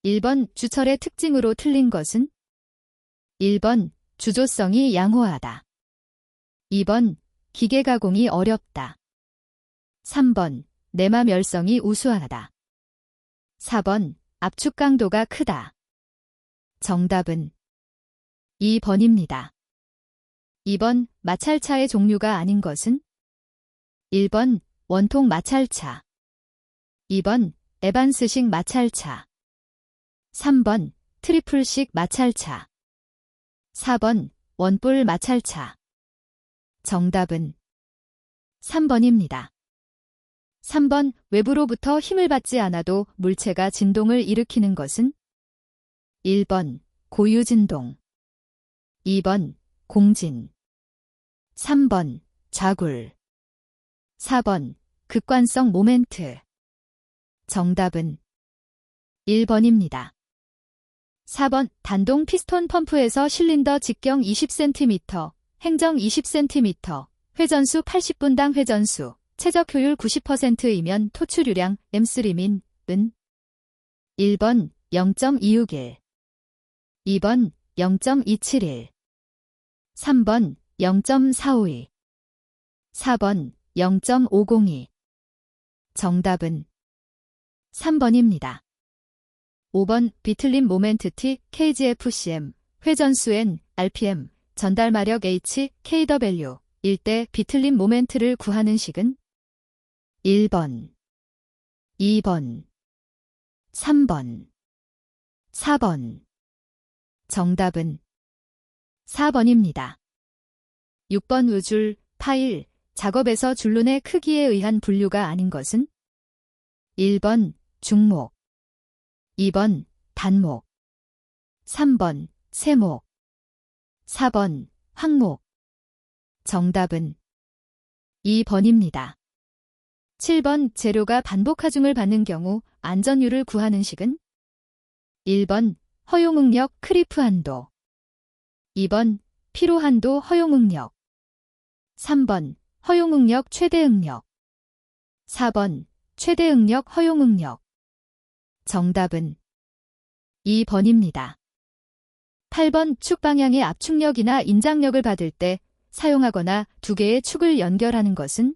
1번 주철의 특징으로 틀린 것은? 1번 주조성이 양호하다. 2번 기계 가공이 어렵다. 3번 내마멸성이 우수하다. 4번 압축 강도가 크다. 정답은 2번입니다. 2번 마찰차의 종류가 아닌 것은? 1번 원통 마찰차. 2번 에반스식 마찰차. 3번 트리플식 마찰차. 4번 원볼 마찰차. 정답은 3번입니다. 3번 외부로부터 힘을 받지 않아도 물체가 진동을 일으키는 것은? 1번 고유진동. 2번 공진. 3번 좌굴. 4번 극관성 모멘트. 정답은 1번입니다. 4번 단동 피스톤 펌프에서 실린더 직경 20cm, 행정 20cm, 회전수 80분당 회전수, 최적 효율 90%이면 토출유량 M3min 은? 1번 0.261, 2번 0.271, 3번 0.452, 4번 0.502. 정답은 3번입니다. 5번 비틀림 모멘트 T, KGFCM, 회전수 N, RPM, 전달마력 H, kW, 일 때 비틀림 모멘트를 구하는 식은? 1번, 2번, 3번, 4번. 정답은 4번입니다. 6번 우줄, 파일, 작업에서 줄눈의 크기에 의한 분류가 아닌 것은? 1번 중목, 2번 단목, 3번 세목, 4번 황목. 정답은 2번입니다. 7번 재료가 반복 하중을 받는 경우 안전율을 구하는 식은? 1번 허용응력 크리프 한도, 2번 피로 한도 허용응력, 3번 허용응력 최대응력, 4번 최대응력 허용응력. 정답은 2번입니다. 8번 축 방향의 압축력이나 인장력을 받을 때 사용하거나 두 개의 축을 연결하는 것은?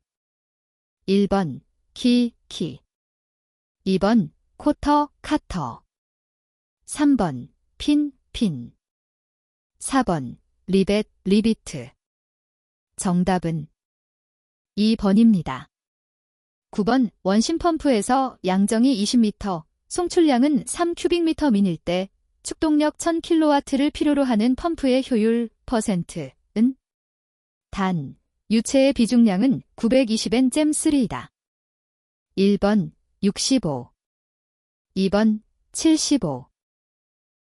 1번 키, 2번 코터, 카터, 3번 핀, 4번 리벳, 리비트. 정답은 2번입니다. 9번 원심 펌프에서 양정이 20m, 송출량은 3큐빅미터/민일 때 축동력 1000kW를 필요로 하는 펌프의 효율 %은? 단, 유체의 비중량은 920N/3이다. 1번 65, 2번 75,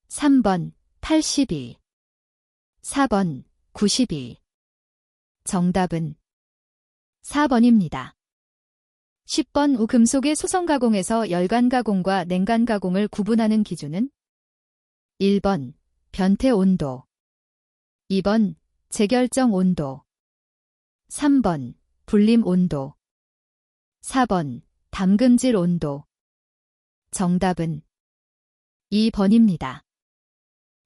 3번 82, 4번 92. 정답은 4번입니다. 10번 우금속의 소성 가공에서 열관 가공과 냉간 가공을 구분하는 기준은? 1번 변태 온도, 2번 재결정 온도, 3번 불림 온도, 4번 담금질 온도. 정답은 2번입니다.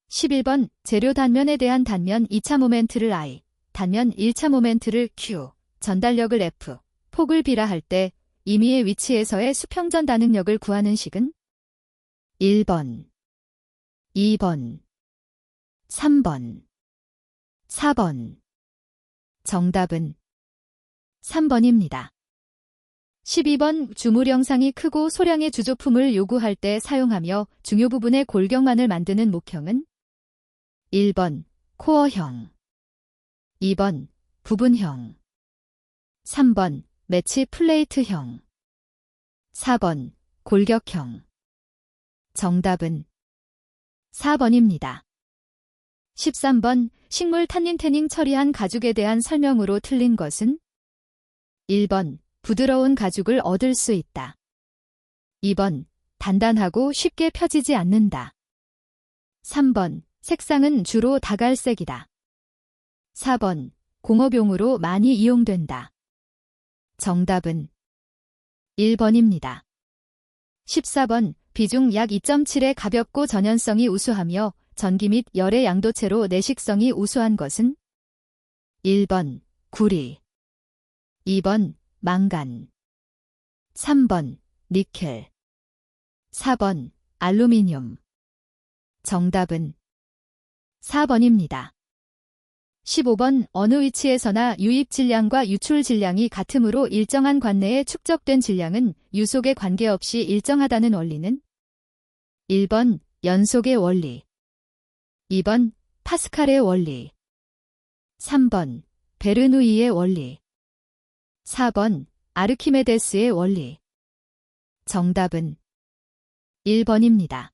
11번 재료 단면에 대한 단면 2차 모멘트를 I, 단면 1차 모멘트를 Q, 전달력을 F, 폭을 B라 할 때 임의의 위치에서의 수평전 단응력을 구하는 식은? 1번, 2번, 3번, 4번. 정답은 3번입니다. 12번 주물형상이 크고 소량의 주조품을 요구할 때 사용하며 중요 부분의 골격만을 만드는 목형은? 1번 코어형, 2번 부분형, 3번 매치 플레이트형, 4번 골격형. 정답은 4번입니다. 13번 식물 탄닌 태닝 처리한 가죽에 대한 설명으로 틀린 것은? 1번 부드러운 가죽을 얻을 수 있다. 2번 단단하고 쉽게 펴지지 않는다. 3번 색상은 주로 다갈색이다. 4번 공업용으로 많이 이용된다. 정답은 1번입니다. 14번 비중 약 2.7의 가볍고 전연성이 우수하며 전기 및 열의 양도체로 내식성이 우수한 것은 1번 구리, 2번 망간, 3번 니켈, 4번 알루미늄. 정답은 4번입니다. 15번 어느 위치에서나 유입 질량과 유출 질량이 같으므로 일정한 관내에 축적된 질량은 유속에 관계없이 일정하다는 원리는 1번 연속의 원리, 2번 파스칼의 원리, 3번 베르누이의 원리, 4번 아르키메데스의 원리. 정답은 1번입니다.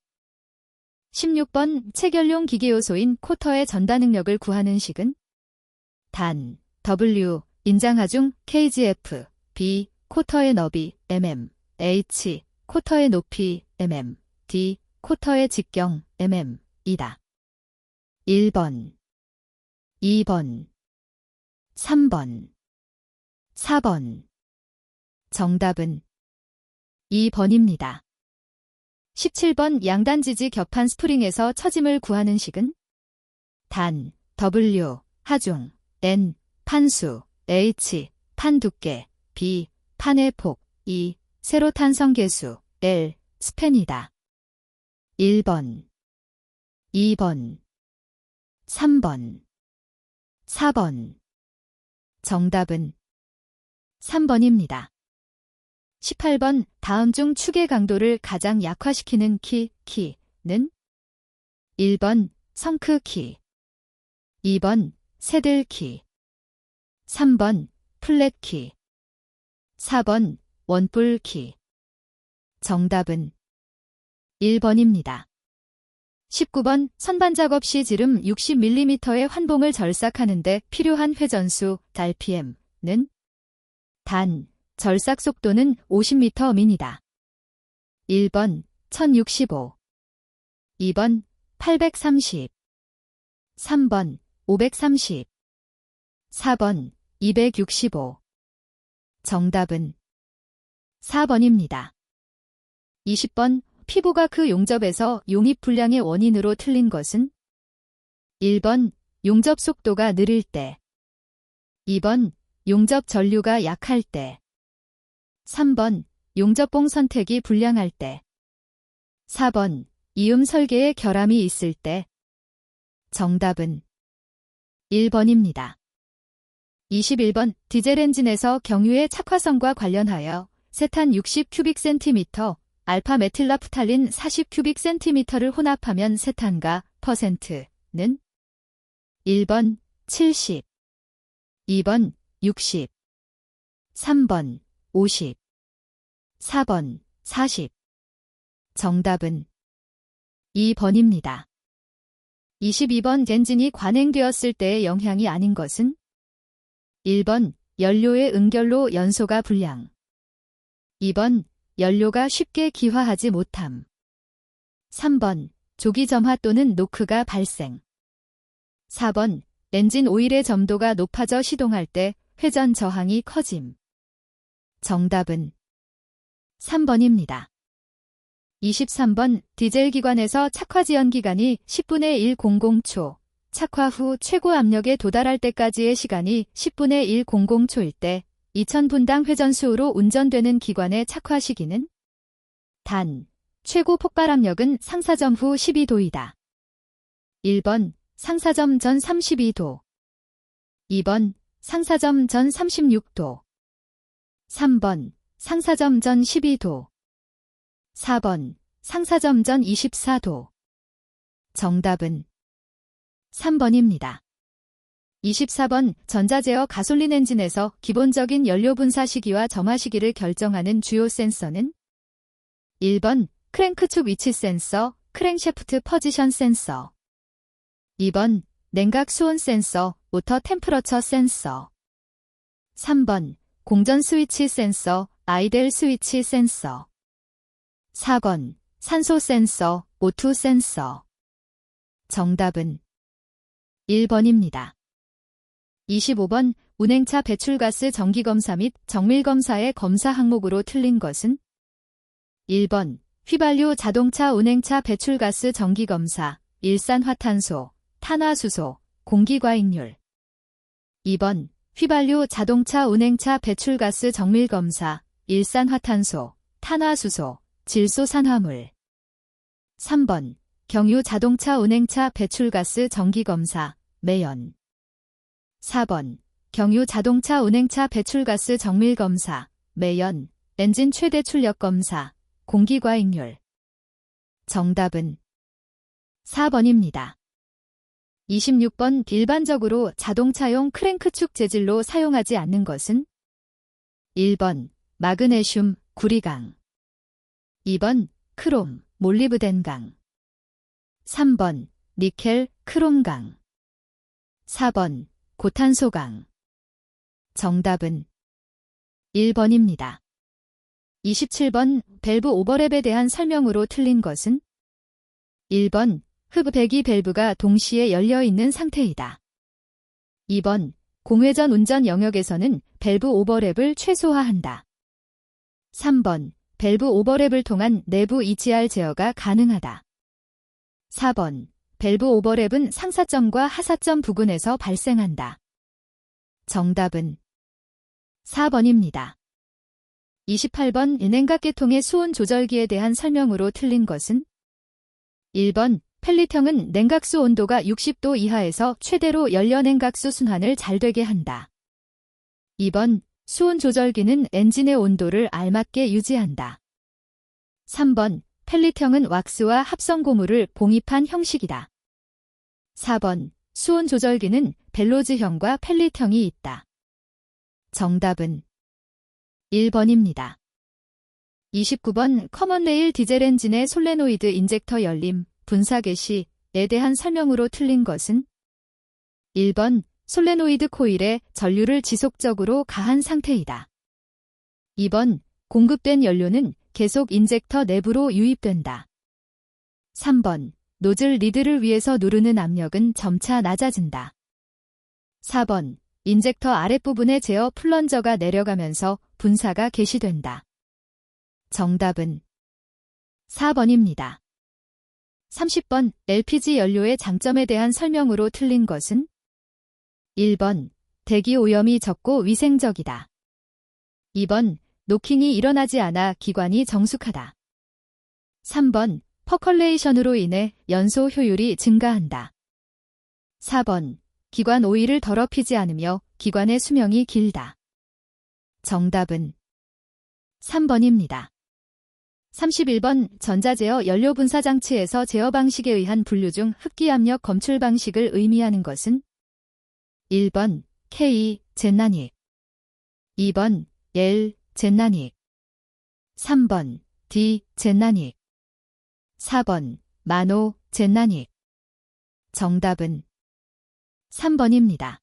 16번 체결용 기계요소인 쿼터의 전다 능력을 구하는 식은 단, W, 인장하중, KGF, B, 쿼터의 너비, mm, H, 쿼터의 높이, mm, D, 쿼터의 직경, mm, 이다. 1번, 2번, 3번, 4번. 정답은 2번입니다. 17번 양단지지 격판 스프링에서 처짐을 구하는 식은 단, W, 하중, N, 판수, H, 판 두께, B, 판의 폭, E, 세로 탄성 계수, L, 스팬이다. 1번, 2번, 3번, 4번. 정답은 3번입니다. 18번 다음 중 축의 강도를 가장 약화시키는 키는 1번 성크 키, 2번 새들 키, 3번 플랫 키, 4번 원뿔 키. 정답은 1번입니다. 19번 선반 작업 시 지름 60mm의 환봉을 절삭하는데 필요한 회전수 RPM는 단, 절삭 속도는 50m 미니다. 1번 1065, 2번 830, 3번 530, 4번 265. 정답은 4번입니다. 20번 피부가 그 용접에서 용입 불량의 원인으로 틀린 것은 1번 용접 속도가 느릴 때, 2번 용접 전류가 약할 때, 3번 용접봉 선택이 불량할 때, 4번 이음 설계에 결함이 있을 때. 정답은 1번입니다. 21번 디젤 엔진에서 경유의 착화성과 관련하여 세탄 60 큐빅센티미터, 알파 메틸라프탈린 40 큐빅센티미터를 혼합하면 세탄가 %는 1번 70, 2번 60, 3번 50, 4번 40. 정답은 2번입니다. 22번 엔진이 관행되었을 때의 영향이 아닌 것은 1번 연료의 응결로 연소가 불량, 2번 연료가 쉽게 기화하지 못함, 3번 조기 점화 또는 노크가 발생, 4번 엔진 오일의 점도가 높아져 시동할 때 회전 저항이 커짐. 정답은 3번입니다. 23번 디젤 기관에서 착화 지연 기간이 10분의 100초, 착화 후 최고 압력에 도달할 때까지의 시간이 10분의 100초일 때 2000분당 회전수로 운전되는 기관의 착화 시기는 단, 최고 폭발 압력은 상사점 후 12도이다. 1번 상사점 전 32도, 2번 상사점 전 36도, 3번 상사점 전 12도, 4번 상사점 전 24도. 정답은 3번입니다. 24번 전자제어 가솔린 엔진에서 기본적인 연료 분사 시기와 점화 시기를 결정하는 주요 센서는 1번 크랭크축 위치 센서, 크랭셰프트 포지션 센서, 2번 냉각 수온 센서, 오터 템프러처 센서, 3번 공전 스위치 센서, 아이델 스위치 센서, 4번 산소 센서, O2 센서. 정답은 1번입니다. 25번 운행차 배출가스 정기검사 및 정밀검사의 검사 항목으로 틀린 것은 1번 휘발유 자동차 운행차 배출가스 정기검사, 일산화탄소, 탄화수소, 공기과잉률. 2번 휘발유 자동차 운행차 배출가스 정밀검사, 일산화탄소, 탄화수소, 질소산화물. 3번 경유 자동차 운행차 배출가스 정기검사, 매연. 4번 경유 자동차 운행차 배출가스 정밀검사, 매연, 엔진 최대 출력검사, 공기과잉률. 정답은 4번입니다. 26번 일반적으로 자동차용 크랭크축 재질로 사용하지 않는 것은? 1번 마그네슘, 구리강. 2번 크롬, 몰리브덴강. 3번 니켈, 크롬강. 4번 고탄소강. 정답은 1번입니다. 27번 밸브 오버랩에 대한 설명으로 틀린 것은? 1번 흡 배기 밸브가 동시에 열려 있는 상태이다. 2번 공회전 운전 영역에서는 밸브 오버랩을 최소화한다. 3번 밸브 오버랩을 통한 내부 EGR 제어가 가능하다. 4번 밸브 오버랩은 상사점과 하사점 부근에서 발생한다. 정답은 4번입니다. 28번 냉각계통의 수온 조절기에 대한 설명으로 틀린 것은? 1번 펠릿형은 냉각수 온도가 60도 이하에서 최대로 연료 냉각수 순환을 잘 되게 한다. 2번 수온 조절기는 엔진의 온도를 알맞게 유지한다. 3번 펠릿형은 왁스와 합성 고무를 봉입한 형식이다. 4번 수온 조절기는 벨로즈형과 펠릿형이 있다. 정답은 1번입니다. 29번 커먼레일 디젤 엔진의 솔레노이드 인젝터 열림, 분사 개시에 대한 설명으로 틀린 것은? 1번 솔레노이드 코일에 전류를 지속적으로 가한 상태이다. 2번 공급된 연료는 계속 인젝터 내부로 유입된다. 3번 노즐 리드를 위해서 누르는 압력은 점차 낮아진다. 4번 인젝터 아랫부분의 제어 플런저가 내려가면서 분사가 개시된다. 정답은 4번입니다. 30번 LPG 연료의 장점에 대한 설명으로 틀린 것은? 1번 대기 오염이 적고 위생적이다. 2번 노킹이 일어나지 않아 기관이 정숙하다. 3번 퍼컬레이션으로 인해 연소 효율이 증가한다. 4번 기관 오일을 더럽히지 않으며 기관의 수명이 길다. 정답은 3번입니다. 31번 전자제어 연료분사장치에서 제어 방식에 의한 분류 중 흡기압력 검출 방식을 의미하는 것은? 1번 K, 젠나닉. 2번 L, 젠나닉. 3번 D, 젠나닉. 4번 마노, 젠나닉. 정답은 3번입니다.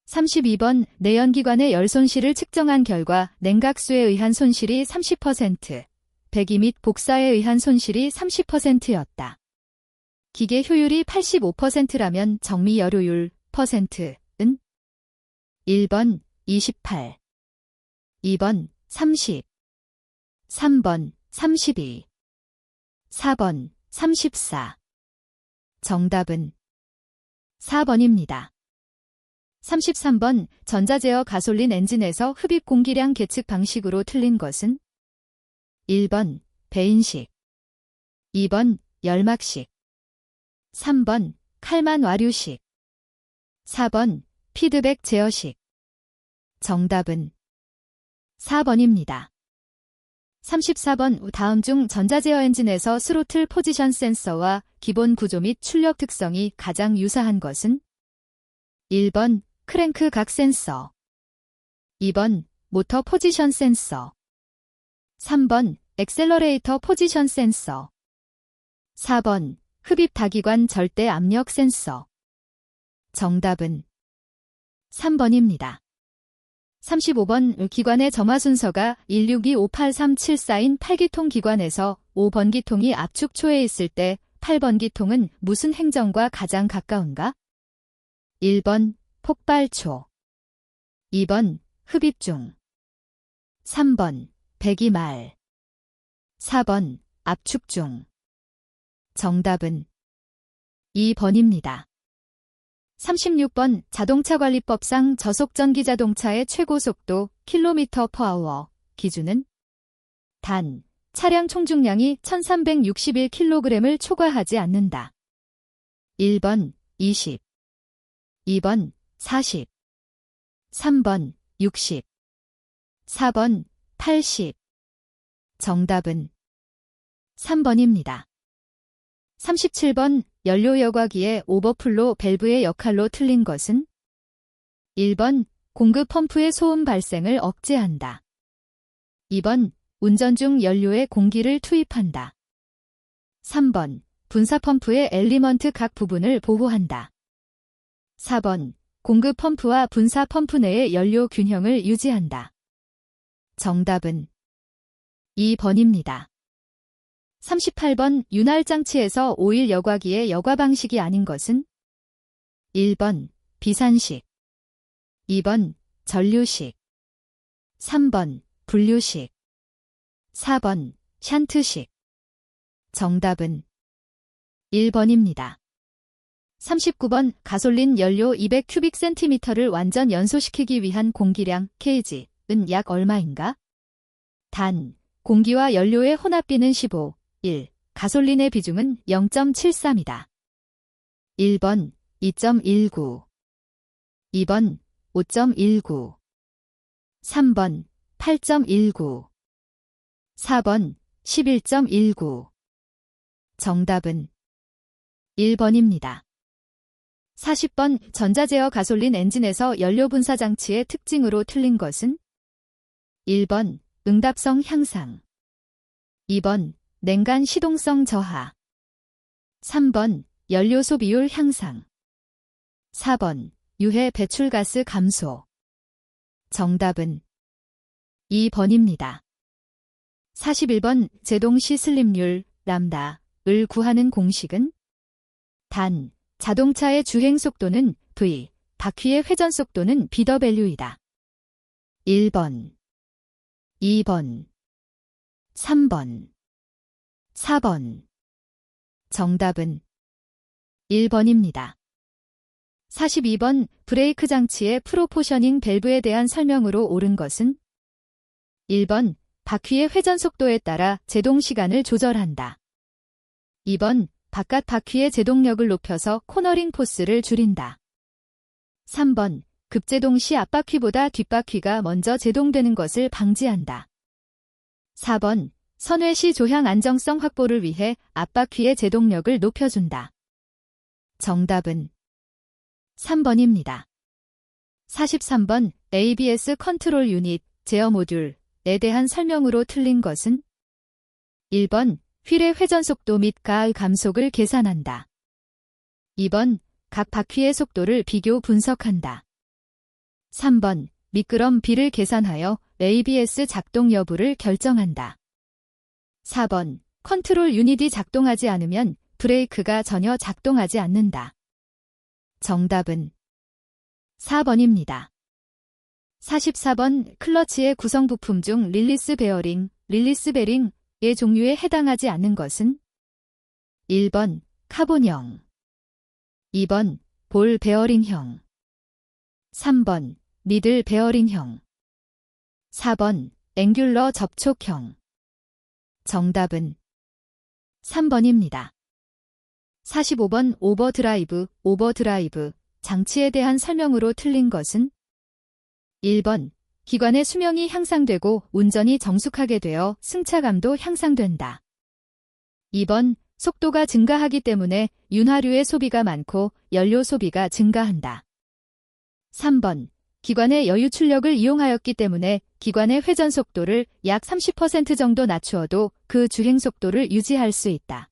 32번 내연기관의 열 손실을 측정한 결과 냉각수에 의한 손실이 30%, 배기 및 복사에 의한 손실이 30%였다. 기계 효율이 85%라면 정미 열효율 %은? 1번 28, 2번 30, 3번 32, 4번 34. 정답은 4번입니다. 33번 전자제어 가솔린 엔진에서 흡입 공기량 계측 방식으로 틀린 것은? 1번 배인식, 2번 열막식, 3번 칼만 와류식, 4번 피드백 제어식. 정답은 4번입니다. 34번 다음 중 전자제어 엔진에서 스로틀 포지션 센서와 기본 구조 및 출력 특성이 가장 유사한 것은? 1번 크랭크 각 센서, 2번 모터 포지션 센서, 3번 엑셀러레이터 포지션 센서, 4번 흡입 다기관 절대 압력 센서. 정답은 3번입니다. 35번 기관의 점화 순서가 1625837 8기통 기관에서 5번기통이 압축초에 있을 때 8번기통은 무슨 행정과 가장 가까운가? 1번 폭발초, 2번 흡입 중, 3번 배기 말, 4번 압축 중. 정답은 2번입니다. 36번 자동차관리법상 저속전기 자동차의 최고 속도 km/h 기준은 단 차량 총중량이 1361kg을 초과하지 않는다. 1번 20, 2번 40, 3번 60, 4번 80. 정답은 3번입니다. 37번 연료 여과기의 오버플로 밸브의 역할로 틀린 것은 1번 공급 펌프의 소음 발생을 억제한다. 2번 운전 중 연료에 공기를 투입한다. 3번 분사 펌프의 엘리먼트 각 부분을 보호한다. 4번 공급 펌프와 분사 펌프 내의 연료 균형을 유지한다. 정답은 2번입니다. 38번 윤활 장치에서 오일 여과기의 여과 방식이 아닌 것은 1번 비산식, 2번 전류식, 3번 분류식, 4번 샨트식. 정답은 1번입니다. 39번 가솔린 연료 200cm를 완전 연소시키기 위한 공기량 kg은 약 얼마인가? 단, 공기와 연료의 혼합비는 15, 1. 가솔린의 비중은 0.73이다. 1번 2.19, 2번 5.19, 3번 8.19, 4번 11.19. 정답은 1번입니다. 40번 전자제어 가솔린 엔진에서 연료 분사 장치의 특징으로 틀린 것은 1번 응답성 향상, 2번 냉간 시동성 저하, 3번 연료 소비율 향상, 4번 유해 배출가스 감소. 정답은 2번입니다. 41번 제동시 슬립률 람다를 구하는 공식은 단 자동차의 주행 속도는 v, 바퀴의 회전 속도는 bw이다. 1번, 2번, 3번, 4번. 정답은 1번입니다. 42번 브레이크 장치의 프로포셔닝 밸브에 대한 설명으로 옳은 것은 1번 바퀴의 회전 속도에 따라 제동 시간을 조절한다. 2번 바깥 바퀴의 제동력을 높여서 코너링 포스를 줄인다. 3번 급제동 시 앞바퀴보다 뒷바퀴가 먼저 제동되는 것을 방지한다. 4번 선회 시 조향 안정성 확보를 위해 앞바퀴의 제동력을 높여준다. 정답은 3번입니다. 43번 ABS 컨트롤 유닛 제어 모듈에 대한 설명으로 틀린 것은 1번 휠의 회전 속도 및 가의 감속을 계산한다. 2번 각 바퀴의 속도를 비교 분석한다. 3번 미끄럼 비를 계산하여 ABS 작동 여부를 결정한다. 4번 컨트롤 유닛이 작동하지 않으면 브레이크가 전혀 작동하지 않는다. 정답은 4번입니다. 44번 클러치의 구성 부품 중 릴리스 베어링, 릴리스 베링의 종류에 해당하지 않는 것은 1번 카본형, 2번 볼 베어링형, 3번 니들 베어링형, 4번 앵귤러 접촉형. 정답은 3번입니다. 45번 오버드라이브 장치에 대한 설명으로 틀린 것은 1번 기관의 수명이 향상되고 운전이 정숙하게 되어 승차감도 향상된다. 2번 속도가 증가하기 때문에 윤활유의 소비가 많고 연료 소비가 증가한다. 3번 기관의 여유 출력을 이용하였기 때문에 기관의 회전 속도를 약 30% 정도 낮추어도 그 주행 속도를 유지할 수 있다.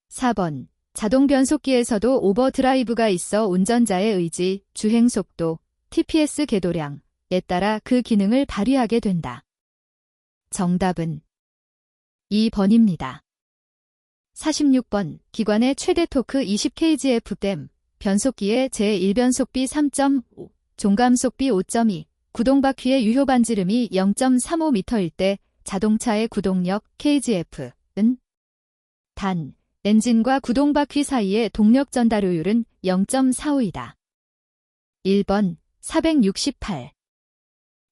4번 자동 변속기에서도 오버드라이브가 있어 운전자의 의지, 주행 속도, TPS 궤도량에 따라 그 기능을 발휘하게 된다. 정답은 2번입니다. 46번 기관의 최대 토크 20kgf 변속기의 제1변속비 3.5, 종감속비 5.2, 구동바퀴의 유효반지름이 0.35m일 때 자동차의 구동력 kgf는 단, 엔진과 구동바퀴 사이의 동력 전달효율은 0.45이다. 1번 468,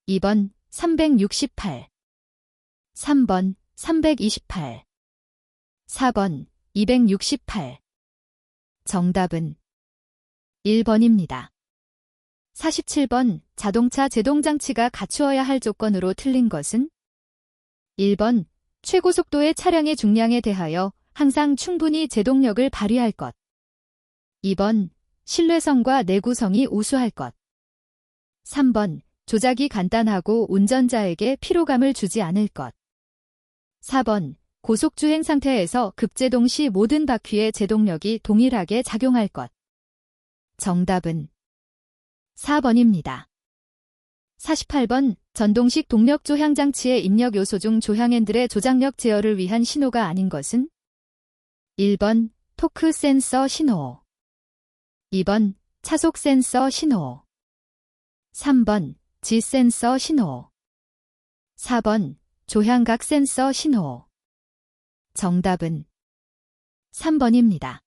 2번 368, 3번 328, 4번 268. 정답은 1번입니다. 47번 자동차 제동장치가 갖추어야 할 조건으로 틀린 것은 1번 최고속도의 차량의 중량에 대하여 항상 충분히 제동력을 발휘할 것. 2번 신뢰성과 내구성이 우수할 것. 3번 조작이 간단하고 운전자에게 피로감을 주지 않을 것. 4번 고속주행 상태에서 급제동 시 모든 바퀴의 제동력이 동일하게 작용할 것. 정답은 4번입니다. 48번 전동식 동력 조향 장치의 입력 요소 중 조향핸들의 조작력 제어를 위한 신호가 아닌 것은 1번 토크 센서 신호, 2번 차속 센서 신호, 3번 지 센서 신호, 4번 조향각 센서 신호. 정답은 3번입니다.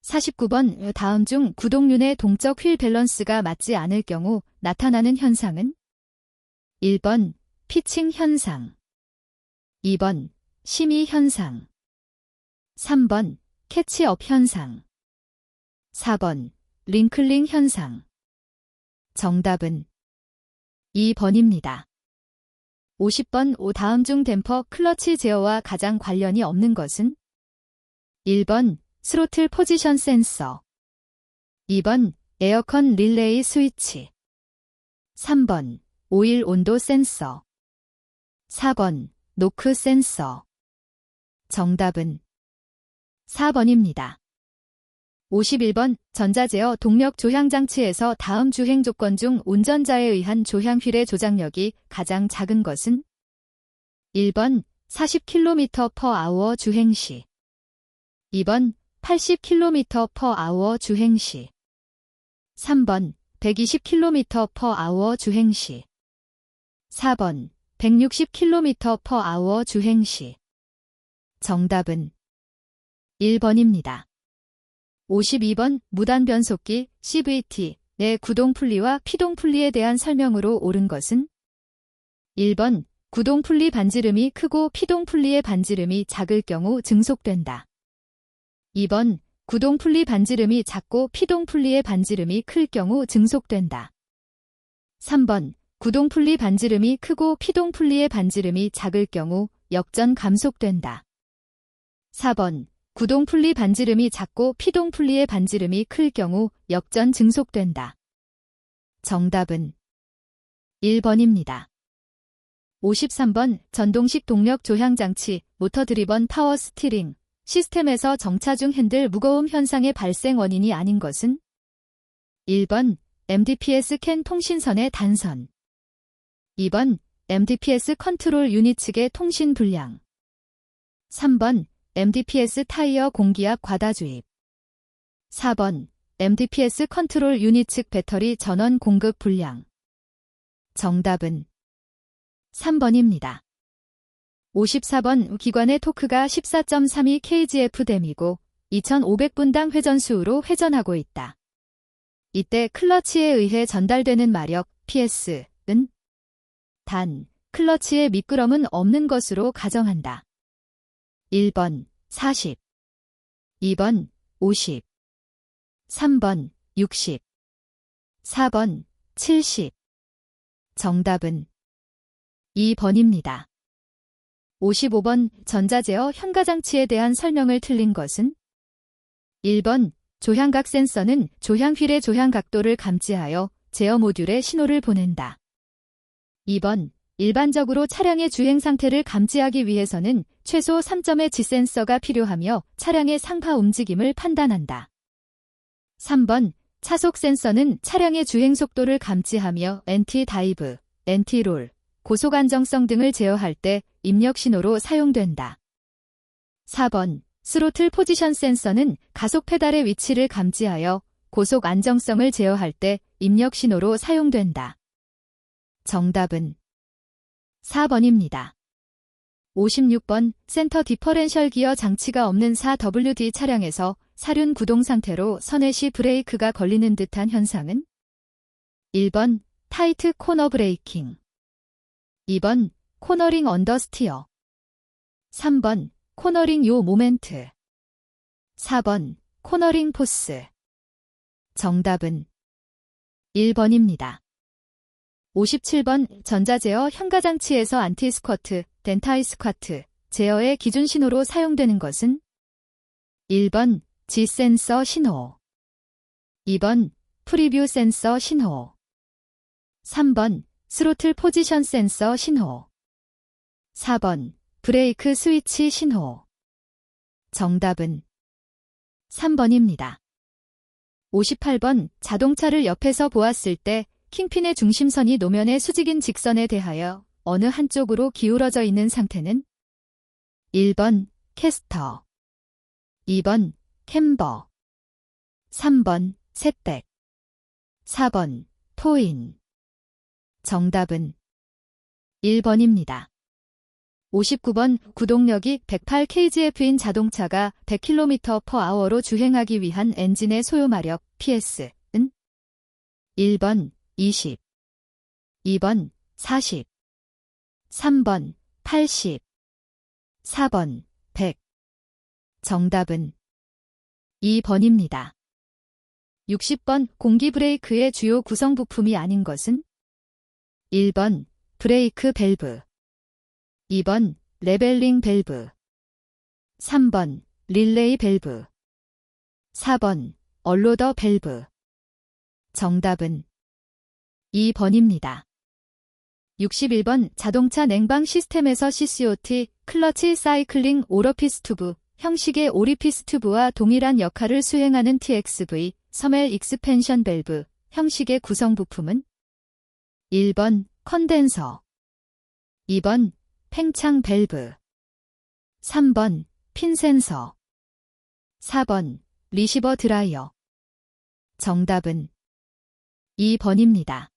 49번 다음 중 구동륜의 동적 휠 밸런스가 맞지 않을 경우 나타나는 현상은 1번 피칭 현상, 2번 심의 현상, 3번 캐치업 현상, 4번 링클링 현상. 정답은 2번입니다. 50번 다음 중 댐퍼 클러치 제어와 가장 관련이 없는 것은 1번 스로틀 포지션 센서, 2번 에어컨 릴레이 스위치, 3번 오일 온도 센서, 4번 노크 센서. 정답은 4번입니다. 51번 전자제어 동력 조향 장치에서 다음 주행 조건 중 운전자에 의한 조향 휠의 조작력이 가장 작은 것은 1번 40km/h 주행 시, 2번 80km/h 주행 시, 3번 120km/h 주행 시, 4번 160km/h 주행 시. 정답은 1번입니다. 52번 무단 변속기 CVT의 구동 풀리와 피동 풀리에 대한 설명으로 옳은 것은 1번 구동 풀리 반지름이 크고 피동 풀리의 반지름이 작을 경우 증속된다. 2번 구동 풀리 반지름이 작고 피동 풀리의 반지름이 클 경우 증속된다. 3번 구동 풀리 반지름이 크고 피동 풀리의 반지름이 작을 경우 역전 감속된다. 4번 구동 풀리 반지름이 작고 피동 풀리의 반지름이 클 경우 역전 증속된다. 정답은 1번입니다. 53번 전동식 동력 조향 장치 모터 드리번 파워 스티링 시스템에서 정차 중 핸들 무거움 현상의 발생 원인이 아닌 것은 1번 MDPS 캔 통신선의 단선, 2번 MDPS 컨트롤 유닛 측의 통신 불량, 3번 MDPS 타이어 공기압 과다 주입, 4번 MDPS 컨트롤 유닛 측 배터리 전원 공급 불량. 정답은 3번입니다. 54번 기관의 토크가 14.32kgfdm이고 2500분당 회전수로 회전하고 있다. 이때 클러치에 의해 전달되는 마력 PS는 단 클러치에 미끄럼은 없는 것으로 가정한다. 1번 40, 2번 50, 3번 60, 4번 70. 정답은 2번입니다. 55번 전자제어 현가장치에 대한 설명을 틀린 것은 1번 조향각 센서는 조향 휠의 조향 각도를 감지하여 제어 모듈에 신호를 보낸다. 2번 일반적으로 차량의 주행 상태를 감지하기 위해서는 최소 3점의 G센서가 필요하며 차량의 상하 움직임을 판단한다. 3번 차속 센서는 차량의 주행 속도를 감지하며 엔티-다이브, 엔티-롤, 고속 안정성 등을 제어할 때 입력 신호로 사용된다. 4번 스로틀 포지션 센서는 가속 페달의 위치를 감지하여 고속 안정성을 제어할 때 입력 신호로 사용된다. 정답은 4번입니다. 56번 센터 디퍼렌셜 기어 장치가 없는 4WD 차량에서 사륜 구동 상태로 선회 시 브레이크가 걸리는 듯한 현상은? 1번 타이트 코너 브레이킹, 2번 코너링 언더스티어, 3번 코너링 요 모멘트, 4번 코너링 포스. 정답은 1번입니다. 57번 전자제어 현가장치에서 안티스쿼트, 덴타이스쿼트, 제어의 기준 신호로 사용되는 것은? 1번 G센서 신호, 2번 프리뷰 센서 신호, 3번 스로틀 포지션 센서 신호, 4번 브레이크 스위치 신호. 정답은 3번입니다. 58번 자동차를 옆에서 보았을 때 킹핀의 중심선이 노면의 수직인 직선에 대하여 어느 한쪽으로 기울어져 있는 상태는? 1번 캐스터, 2번 캠버, 3번 셋백, 4번 토인. 정답은 1번입니다. 59번 구동력이 108kgf인 자동차가 100km/h로 주행하기 위한 엔진의 소요마력 PS는? 1번 20, 2번 40, 3번 80, 4번 100. 정답은 2번입니다. 60번 공기 브레이크의 주요 구성 부품이 아닌 것은? 1번 브레이크 밸브, 2번 레벨링 밸브, 3번 릴레이 밸브, 4번 얼로더 밸브. 정답은 2번입니다. 61번 자동차 냉방 시스템에서 CCOT, 클러치 사이클링 오러피스 튜브, 형식의 오리피스 튜브와 동일한 역할을 수행하는 TXV, 서멜 익스펜션 밸브, 형식의 구성 부품은? 1번 컨덴서, 2번 팽창 밸브, 3번 핀 센서, 4번 리시버 드라이어. 정답은 2번입니다.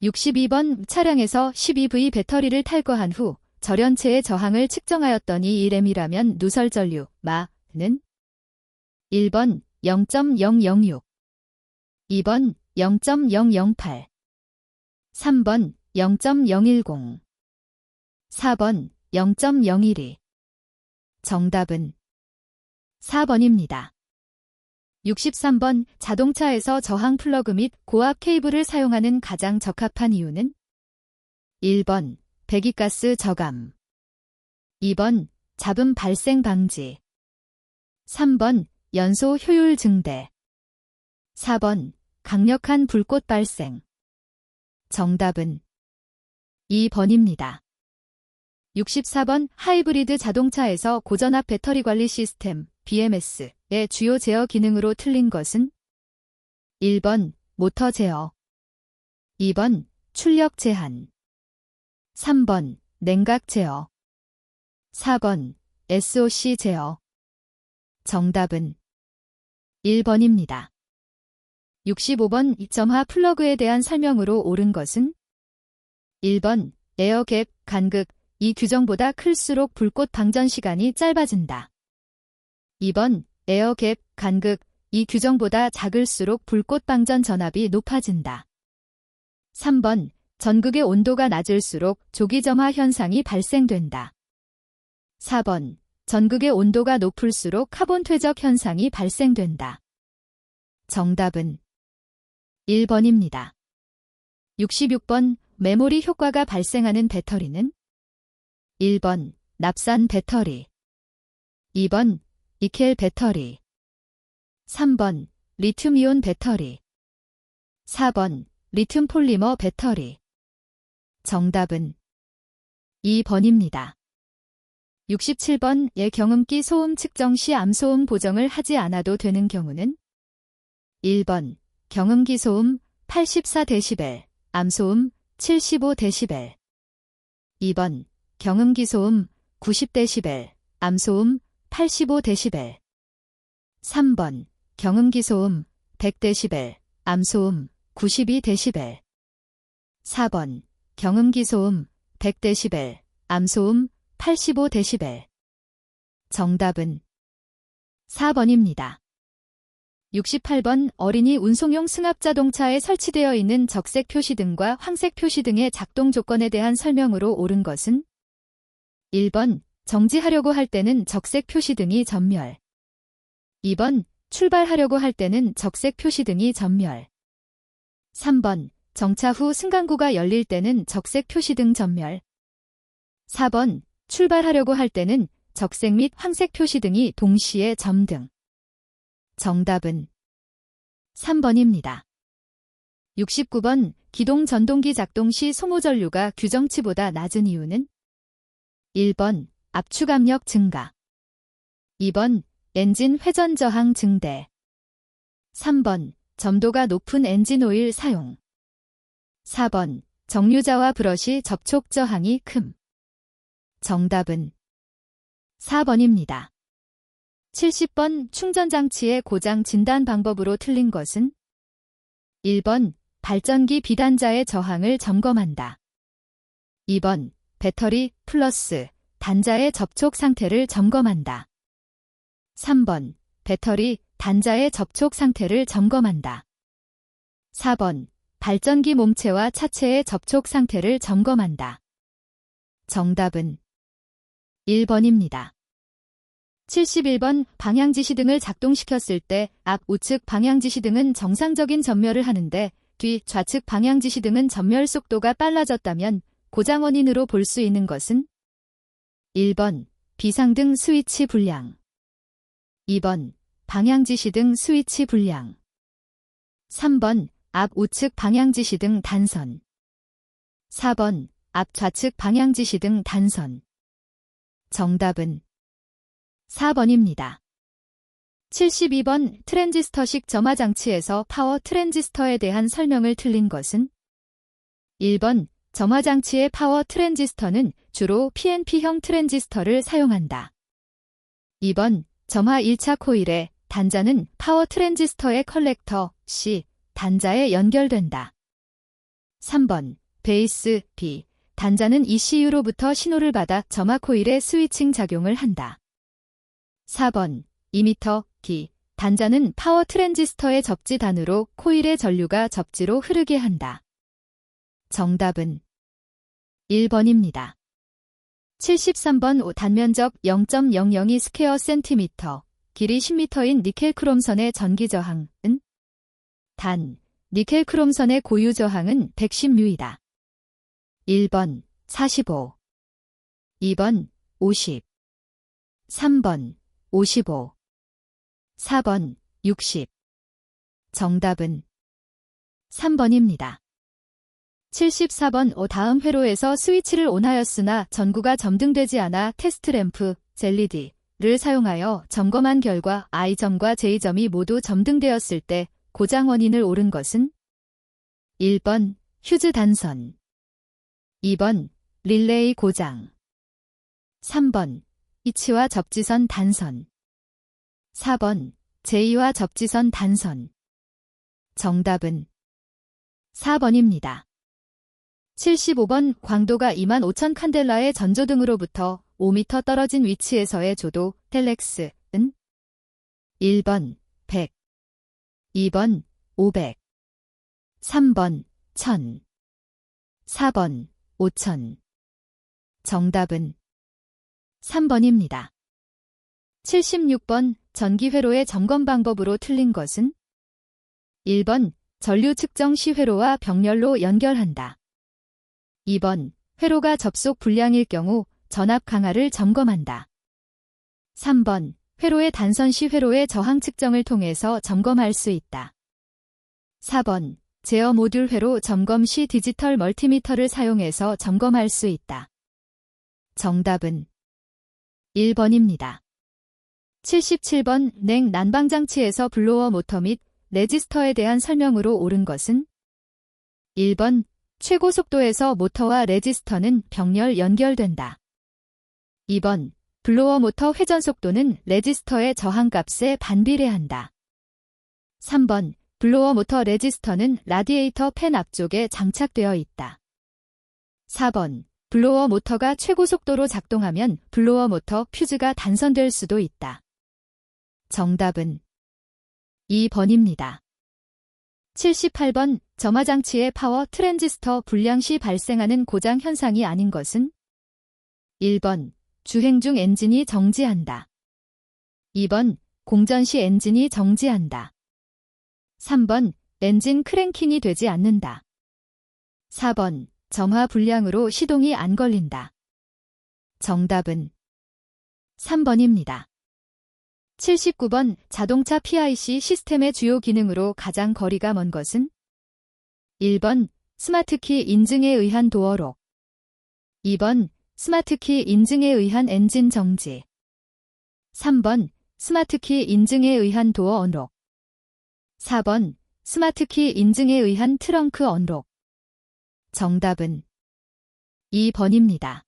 62번 차량에서 12V 배터리를 탈거한 후 절연체의 저항을 측정하였더니 1M이라면 누설 전류, 마는? 1번 0.006, 2번 0.008, 3번 0.010, 4번 0.012. 정답은 4번입니다. 63번 자동차에서 저항 플러그 및 고압 케이블을 사용하는 가장 적합한 이유는? 1번 배기가스 저감, 2번 잡음 발생 방지, 3번 연소 효율 증대, 4번 강력한 불꽃 발생. 정답은 2번입니다. 64번 하이브리드 자동차에서 고전압 배터리 관리 시스템 BMS의 주요 제어 기능으로 틀린 것은? 1번 모터 제어, 2번 출력 제한, 3번 냉각 제어, 4번 SOC 제어. 정답은 1번입니다. 65번 2점하 플러그에 대한 설명으로 옳은 것은? 1번 에어갭 간극, 이 규정보다 클수록 불꽃 방전 시간이 짧아진다. 2번 에어갭 간극, 이 규정보다 작을수록 불꽃 방전 전압이 높아진다. 3번 전극의 온도가 낮을수록 조기점화 현상이 발생된다. 4번 전극의 온도가 높을수록 카본 퇴적 현상이 발생된다. 정답은 1번입니다. 66번 메모리 효과가 발생하는 배터리는? 1번 납산 배터리, 2번 니켈 배터리, 3번 리튬이온 배터리, 4번 리튬 폴리머 배터리. 정답은 2번입니다. 67번의 경음기 소음 측정 시 암소음 보정을 하지 않아도 되는 경우는? 1번 경음기 소음 84dB, 암소음 75dB, 2번 경음기 소음 90dB, 암소음 85dB, 3번 경음기 소음 100dB, 암소음 92dB, 4번 경음기 소음 100dB, 암소음 85dB. 정답은 4번입니다. 68번 어린이 운송용 승합자동차에 설치되어 있는 적색 표시등과 황색 표시등의 작동 조건에 대한 설명으로 옳은 것은 1번 정지하려고 할 때는 적색 표시등이 전멸. 2번 출발하려고 할 때는 적색 표시등이 전멸. 3번 정차 후 승강구가 열릴 때는 적색 표시등 전멸. 4번 출발하려고 할 때는 적색 및 황색 표시등이 동시에 점등. 정답은 3번입니다. 69번 기동 전동기 작동 시 소모전류가 규정치보다 낮은 이유는 1번 압축 압력 증가. 2번 엔진 회전 저항 증대. 3번 점도가 높은 엔진 오일 사용. 4번 정류자와 브러시 접촉 저항이 큼. 정답은 4번입니다. 70번 충전장치의 고장 진단 방법으로 틀린 것은 1번 발전기 비단자의 저항을 점검한다. 2번 배터리 플러스 단자의 접촉 상태를 점검한다. 3번 배터리 단자의 접촉 상태를 점검한다. 4번 발전기 몸체와 차체의 접촉 상태를 점검한다. 정답은 1번입니다. 71번 방향지시등을 작동시켰을 때 앞 우측 방향지시등은 정상적인 전멸을 하는데 뒤 좌측 방향지시등은 전멸 속도가 빨라졌다면 고장 원인으로 볼 수 있는 것은 1번 비상등 스위치 불량. 2번 방향지시등 스위치 불량. 3번 앞 우측 방향지시등 단선. 4번 앞 좌측 방향지시등 단선. 정답은 4번입니다. 72번 트랜지스터식 점화장치에서 파워 트랜지스터에 대한 설명을 틀린 것은 1번 점화장치의 파워 트랜지스터는 주로 PNP형 트랜지스터를 사용한다. 2번 점화 1차 코일의 단자는 파워 트랜지스터의 컬렉터 C 단자에 연결된다. 3번 베이스 B 단자는 ECU로부터 신호를 받아 점화 코일의 스위칭 작용을 한다. 4번 이미터 D 단자는 파워 트랜지스터의 접지단으로 코일의 전류가 접지로 흐르게 한다. 정답은 1번입니다. 73번 단면적 0.002 스퀘어 센티미터, 길이 10m인 니켈 크롬선의 전기 저항은 단, 니켈 크롬선의 고유 저항은 110U이다. 1번 45, 2번 50, 3번 55, 4번 60. 정답은 3번입니다. 74번 다음 회로에서 스위치를 온하였으나 전구가 점등되지 않아 테스트 램프, LED를 사용하여 점검한 결과 I점과 J점이 모두 점등되었을 때 고장 원인을 옳은 것은 1번 휴즈 단선, 2번 릴레이 고장, 3번 H와 접지선 단선, 4번 J와 접지선 단선. 정답은 4번입니다. 75번 광도가 25,000 칸델라의 전조등으로부터 5m 떨어진 위치에서의 조도 텔렉스는 1번 100, 2번 500, 3번 1000, 4번 5000. 정답은 3번입니다. 76번 전기회로의 점검 방법으로 틀린 것은 1번 전류 측정 시 회로와 병렬로 연결한다. 2번 회로가 접속 불량일 경우 전압 강하를 점검한다. 3번 회로의 단선 시 회로의 저항 측정을 통해서 점검할 수 있다. 4번 제어 모듈 회로 점검 시 디지털 멀티미터를 사용해서 점검할 수 있다. 정답은 1번입니다. 77번 냉 난방장치에서 블로어 모터 및 레지스터에 대한 설명으로 옳은 것은 1번 최고 속도에서 모터와 레지스터는 병렬 연결된다. 2번 블로어 모터 회전 속도는 레지스터의 저항값에 반비례한다. 3번 블로어 모터 레지스터는 라디에이터 팬 앞쪽에 장착되어 있다. 4번 블로어 모터가 최고 속도로 작동하면 블로어 모터 퓨즈가 단선될 수도 있다. 정답은 2번입니다. 78번 점화장치의 파워 트랜지스터 불량 시 발생하는 고장 현상이 아닌 것은? 1번 주행 중 엔진이 정지한다. 2번 공전 시 엔진이 정지한다. 3번 엔진 크랭킹이 되지 않는다. 4번 점화 불량으로 시동이 안 걸린다. 정답은 3번입니다. 79번 자동차 PIC 시스템의 주요 기능으로 가장 거리가 먼 것은? 1번 스마트키 인증에 의한 도어록. 2번 스마트키 인증에 의한 엔진 정지. 3번 스마트키 인증에 의한 도어 언록. 4번 스마트키 인증에 의한 트렁크 언록. 정답은 2번입니다.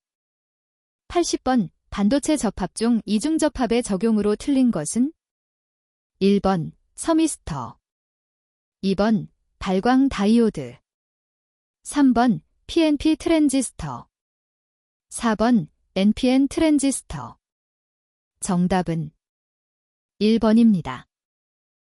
80번 반도체 접합 중 이중접합의 적용으로 틀린 것은? 1번 서미스터. 2번 발광 다이오드. 3번 PNP 트랜지스터. 4번 NPN 트랜지스터. 정답은 1번입니다.